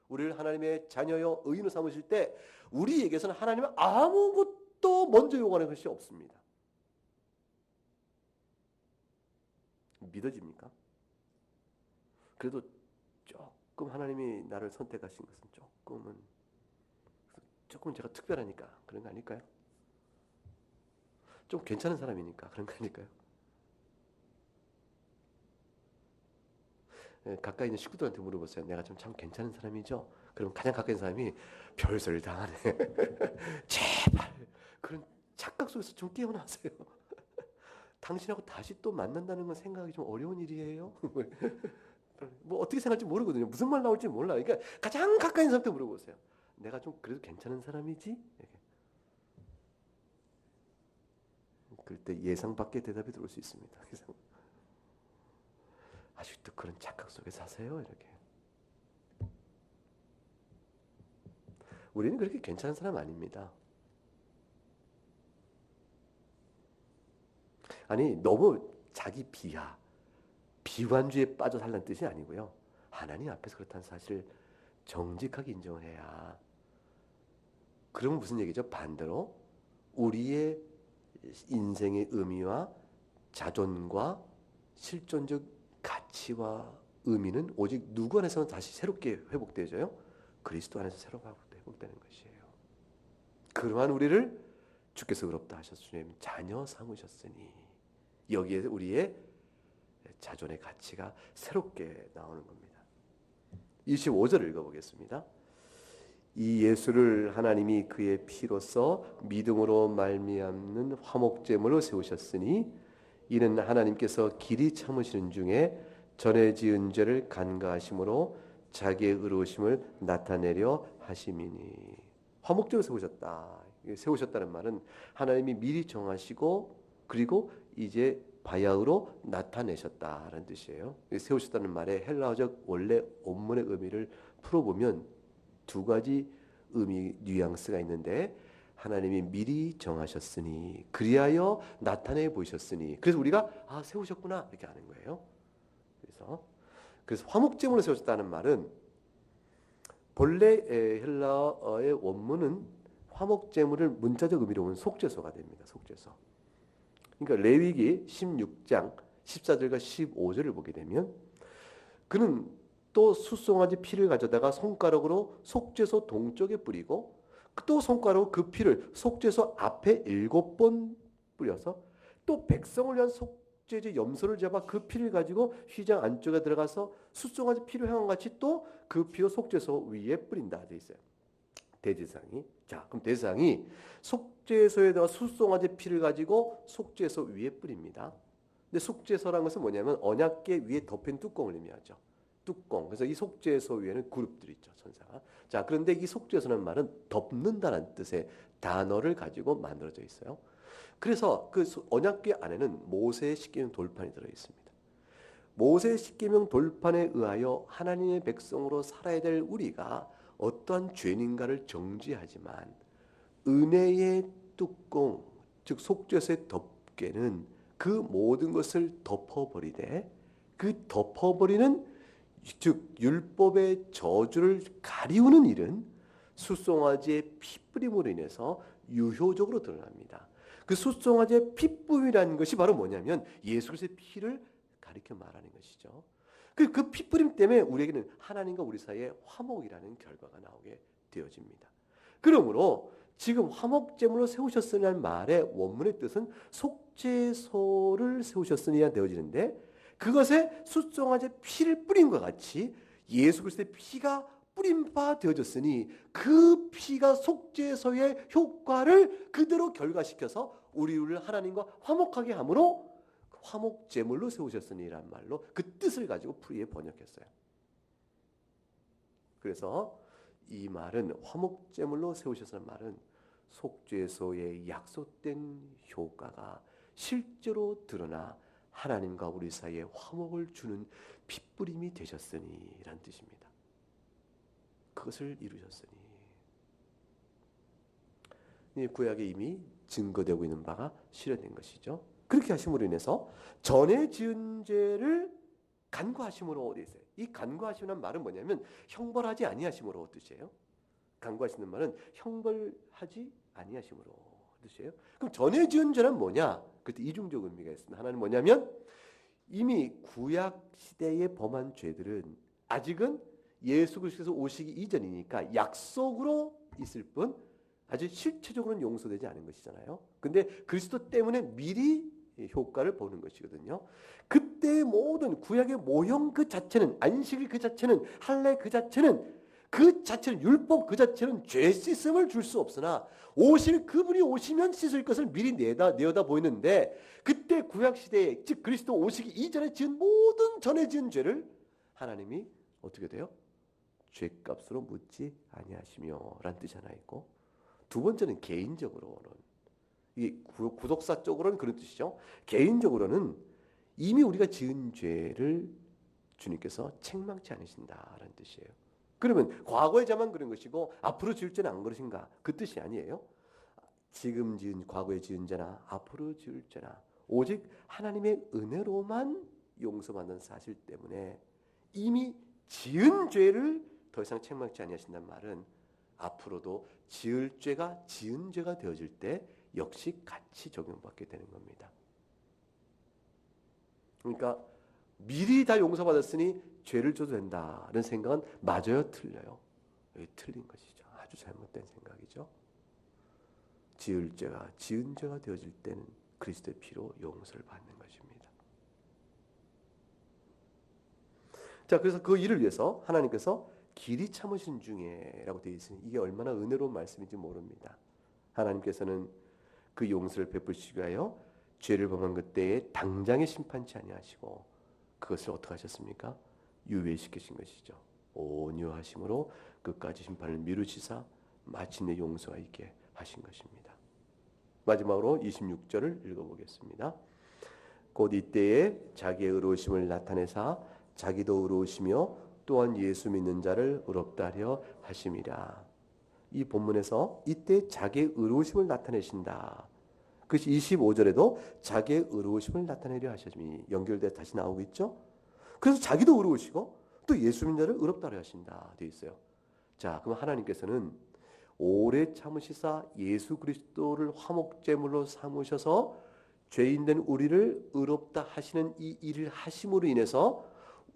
우리를 하나님의 자녀여 의인으로 삼으실 때 우리에게서는 하나님은 아무것도 먼저 요구하는 것이 없습니다. 믿어집니까? 그래도 조금 하나님이 나를 선택하신 것은 조금은 제가 특별하니까 그런 거 아닐까요? 좀 괜찮은 사람이니까 그런 거 아닐까요? 가까이 있는 식구들한테 물어보세요. 내가 좀 참 괜찮은 사람이죠? 그럼 가장 가까이 있는 사람이 별소리를 당하네. 제발 그런 착각 속에서 좀 깨어나세요. 당신하고 다시 또 만난다는 건 생각하기 좀 어려운 일이에요. 뭐 어떻게 생각할지 모르거든요. 무슨 말 나올지 몰라. 그러니까 가장 가까이 있는 사람한테 물어보세요. 내가 좀 그래도 괜찮은 사람이지? 이렇게. 그럴 때 예상 밖의 대답이 들어올 수 있습니다. 아직도 그런 착각 속에 사세요? 이렇게. 우리는 그렇게 괜찮은 사람 아닙니다. 아니 너무 자기 비관주의에 빠져 살라는 뜻이 아니고요. 하나님 앞에서 그렇다는 사실을 정직하게 인정을 해야. 그러면 무슨 얘기죠? 반대로 우리의 인생의 의미와 자존과 실존적 가치와 의미는 오직 누구 안에서는 다시 새롭게 회복되어져요? 그리스도 안에서 새롭게 회복되는 것이에요. 그러한 우리를 주께서 의롭다 하셨으니 주님 자녀 삼으셨으니 여기에 우리의 자존의 가치가 새롭게 나오는 겁니다. 25절을 읽어보겠습니다. 이 예수를 하나님이 그의 피로써 믿음으로 말미암는 화목제물로 세우셨으니 이는 하나님께서 길이 참으시는 중에 전에 지은 죄를 간과하심으로 자기의 의로우심을 나타내려 하심이니. 화목제로 세우셨다. 세우셨다는 말은 하나님이 미리 정하시고 그리고 이제 바야흐로 나타내셨다라는 뜻이에요. 세우셨다는 말의 헬라어적 원래 원문의 의미를 풀어보면 두 가지 의미 뉘앙스가 있는데, 하나님이 미리 정하셨으니 그리하여 나타내 보이셨으니, 그래서 우리가 세우셨구나 이렇게 아는 거예요. 그래서 화목제물로 세우셨다는 말은 본래 헬라어의 원문은 화목제물을 문자적 의미로 보면 속죄소가 됩니다. 속죄소. 그러니까 레위기 16장 14절과 15절을 보게 되면 그는 또 숫송아지 피를 가져다가 손가락으로 속죄소 동쪽에 뿌리고 또 손가락으로 그 피를 속죄소 앞에 7번 뿌려서 또 백성을 위한 속죄제 염소를 잡아 그 피를 가지고 휘장 안쪽에 들어가서 숫송아지 피를 향한 같이 또 그 피로 속죄소 위에 뿌린다 돼 있어요. 대제사장이. 자, 그럼 대제사장이 속죄소에다가 숫송아지 피를 가지고 속죄소 위에 뿌립니다. 근데 속죄소라는 것은 뭐냐면 언약궤 위에 덮인 뚜껑을 의미하죠. 뚜껑. 그래서 이 속죄소 위에는 그룹들이 있죠, 천사가. 자, 그런데 이 속죄소는 말은 덮는다는 뜻의 단어를 가지고 만들어져 있어요. 그래서 그 언약궤 안에는 모세의 십계명 돌판이 들어 있습니다. 모세 십계명 돌판에 의하여 하나님의 백성으로 살아야 될 우리가 어떠한 죄인가를 정죄하지만 은혜의 뚜껑, 즉 속죄서의 덮개는 그 모든 것을 덮어버리되 그 덮어버리는 즉 율법의 저주를 가리우는 일은 숫송아지의 피뿌림으로 인해서 유효적으로 드러납니다. 그 숫송아지의 피뿌림이라는 것이 바로 뭐냐면 예수 그리스도의 피를 가리켜 말하는 것이죠. 그 피뿌림 때문에 우리에게는 하나님과 우리 사이에 화목이라는 결과가 나오게 되어집니다. 그러므로 지금 화목제물로 세우셨으니라는 말의 원문의 뜻은 속죄소를 세우셨으니라 되어지는데 그것에 숫송아지의 피를 뿌림과 같이 예수 그리스도의 피가 뿌린 바 되어졌으니 그 피가 속죄소의 효과를 그대로 결과시켜서 우리를 하나님과 화목하게 함으로 화목제물로 세우셨으니라는 말로 그 뜻을 가지고 풀이에 번역했어요. 그래서 이 말은 화목제물로 세우셨다는 말은 속죄소의 약속된 효과가 실제로 드러나 하나님과 우리 사이에 화목을 주는 핏뿌림이 되셨으니 라는 뜻입니다. 그것을 이루셨으니. 구약에 이미 증거되고 있는 바가 실현된 것이죠. 그렇게 하심으로 인해서 전에 지은 죄를 간구하심으로 되어 있어요. 이 간구하시는 말은 뭐냐면 형벌하지 아니하심으로 뜻이에요. 간구하시는 말은 형벌하지 아니하심으로 뜻이에요. 그럼 전에 지은 죄는 뭐냐? 그때 이중적 의미가 있습니다. 하나는 뭐냐면 이미 구약 시대에 범한 죄들은 아직은 예수 그리스도께서 오시기 이전이니까 약속으로 있을 뿐 아직 실체적으로는 용서되지 않은 것이잖아요. 근데 그리스도 때문에 미리 효과를 보는 것이거든요. 그때의 모든 구약의 모형 그 자체는 안식일 그 자체는 할례 그 자체는 율법 그 자체는 죄 씻음을 줄 수 없으나 오실 그분이 오시면 씻을 것을 미리 내어다 보이는데 그때 구약 시대에 즉 그리스도 오시기 이전에 지은 모든 전에 지은 죄를 하나님이 어떻게 돼요? 죄값으로 묻지 아니하시며 라는 뜻이 하나 있고 두 번째는 개인적으로는 이 구속사적으로는 그런 뜻이죠. 개인적으로는 이미 우리가 지은 죄를 주님께서 책망치 않으신다라는 뜻이에요. 그러면 과거의 죄만 그런 것이고 앞으로 지을 죄는 안 그러신가? 그 뜻이 아니에요. 지금 지은 과거에 지은 죄나 앞으로 지을 죄나 오직 하나님의 은혜로만 용서받는 사실 때문에 이미 지은 죄를 더 이상 책망치 아니하신다는 말은 앞으로도 지을 죄가 지은 죄가 되어질 때 역시 같이 적용받게 되는 겁니다. 그러니까 미리 다 용서받았으니 죄를 져도 된다는 생각은 맞아요, 틀려요? 여기 틀린 것이죠. 아주 잘못된 생각이죠. 지을 죄가 지은 죄가 되어질 때는 그리스도의 피로 용서를 받는 것입니다. 자, 그래서 그 일을 위해서 하나님께서 길이 참으신 중에라고 되어 있으니 이게 얼마나 은혜로운 말씀인지 모릅니다. 하나님께서는 그 용서를 베푸시기 위하여 죄를 범한 그때에 당장에 심판치 아니하시고 그것을 어떻게 하셨습니까? 유예시키신 것이죠. 온유하심으로 끝까지 심판을 미루시사 마침내 용서가 있게 하신 것입니다. 마지막으로 26절을 읽어보겠습니다. 곧 이때에 자기의 의로우심을 나타내사 자기도 의로우시며 또한 예수 믿는 자를 의롭다 하려 하심이라. 이 본문에서 이때 자기의 의로우심을 나타내신다. 그것이 25절에도 자기의 의로우심을 나타내려 하심이 연결돼 다시 나오고 있죠. 그래서 자기도 의로우시고 또 예수 믿는 자를 의롭다 하려 하신다 되어 있어요. 자, 그럼 하나님께서는 오래 참으시사 예수 그리스도를 화목제물로 삼으셔서 죄인된 우리를 의롭다 하시는 이 일을 하심으로 인해서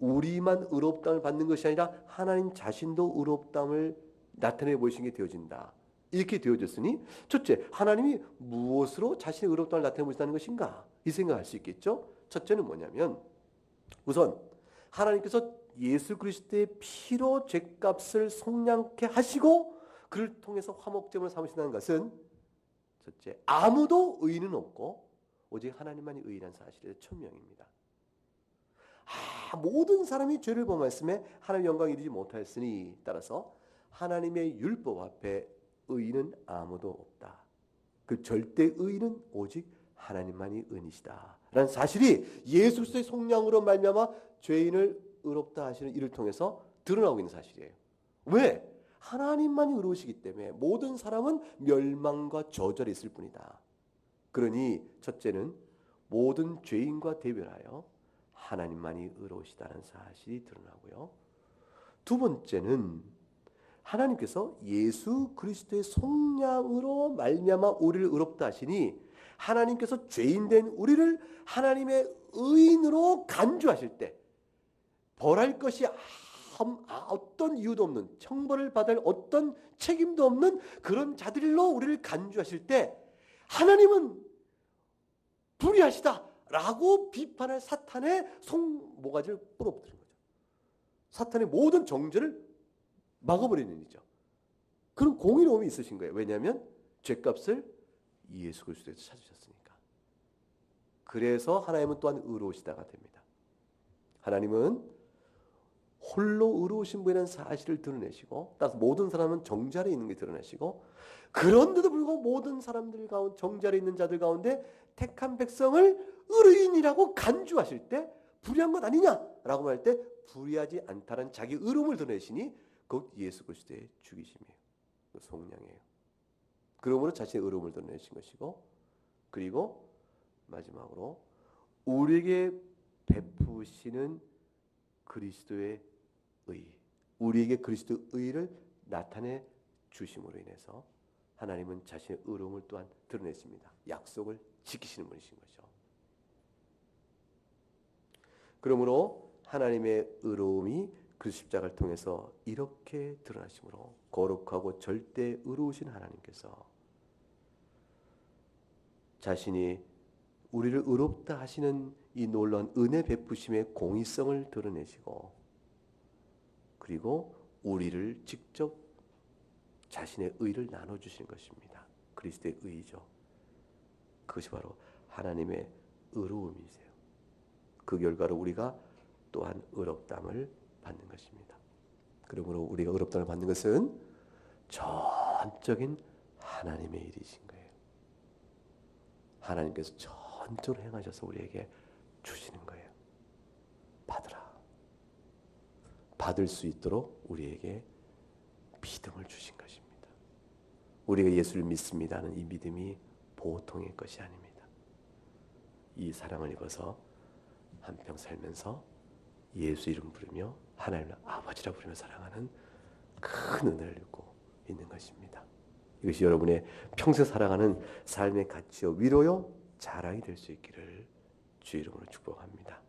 우리만 의롭다함을 받는 것이 아니라 하나님 자신도 의롭다함을 나타내 보이신 게 되어진다. 이렇게 되어졌으니 첫째, 하나님이 무엇으로 자신의 의롭다함을 나타내 보신다는 것인가? 이 생각할 수 있겠죠. 첫째는 뭐냐면 우선 하나님께서 예수 그리스도의 피로 죄값을 속량케 하시고 그를 통해서 화목제물을 삼으신다는 것은 첫째, 아무도 의인은 없고 오직 하나님만이 의인한 사실에 천명입니다. 모든 사람이 죄를 범했음에 하나님의 영광을 이루지 못하였으니 따라서 하나님의 율법 앞에 의인은 아무도 없다. 그 절대 의인은 오직 하나님만이 은이시다 라는 사실이 예수 그리스도의 속량으로 말미암아 죄인을 의롭다 하시는 이를 통해서 드러나고 있는 사실이에요. 왜? 하나님만이 의로우시기 때문에 모든 사람은 멸망과 저절에 있을 뿐이다. 그러니 첫째는 모든 죄인과 대별하여 하나님만이 의로우시다는 사실이 드러나고요. 두 번째는 하나님께서 예수 그리스도의 속량으로 말미암아 우리를 의롭다 하시니 하나님께서 죄인된 우리를 하나님의 의인으로 간주하실 때 벌할 것이 어떤 이유도 없는, 형벌을 받을 어떤 책임도 없는 그런 자들로 우리를 간주하실 때 하나님은 불의하시다 라고 비판할 사탄의 송모가지를 뿌려부드는 거죠. 사탄의 모든 정죄를 막아버리는 일이죠. 그런 공의로움이 있으신 거예요. 왜냐하면 죄값을 예수 그리스도에서 찾으셨으니까. 그래서 하나님은 또한 의로우시다가 됩니다. 하나님은 홀로 의로우신 분이라는 사실을 드러내시고, 따라서 모든 사람은 정죄 아래 있는 게 드러내시고, 그런데도 불구하고 모든 사람들 가운데, 정죄 아래 있는 자들 가운데 택한 백성을 의인이라고 간주하실 때 불의한 것 아니냐라고 할 때 불의하지 않다는 자기 의로움을 드러내시니 곧 예수 그리스도의 죽이심이에요. 속량이에요. 그러므로 자신의 의로움을 드러내신 것이고, 그리고 마지막으로 우리에게 베푸시는 그리스도의 의, 우리에게 그리스도의 의를 나타내 주심으로 인해서 하나님은 자신의 의로움을 또한 드러냈습니다. 약속을 지키시는 분이신 거죠. 그러므로 하나님의 의로움이 그 십자가를 통해서 이렇게 드러나심으로 거룩하고 절대 의로우신 하나님께서 자신이 우리를 의롭다 하시는 이 놀라운 은혜 베푸심의 공의성을 드러내시고, 그리고 우리를 직접 자신의 의를 나눠주신 것입니다. 그리스도의 의죠. 그것이 바로 하나님의 의로움이세요. 그 결과로 우리가 또한 의롭다함을 받는 것입니다. 그러므로 우리가 의롭다함을 받는 것은 전적인 하나님의 일이신 거예요. 하나님께서 전적으로 행하셔서 우리에게 주시는 거예요. 받으라. 받을 수 있도록 우리에게 믿음을 주신 것입니다. 우리가 예수를 믿습니다는 이 믿음이 보통의 것이 아닙니다. 이 사랑을 입어서 한평 살면서 예수 이름 부르며 하나님을 아버지라 부르며 사랑하는 큰 은혜를 입고 있는 것입니다. 이것이 여러분의 평생 살아가는 삶의 가치요 위로요 자랑이 될 수 있기를 주의 이름으로 축복합니다.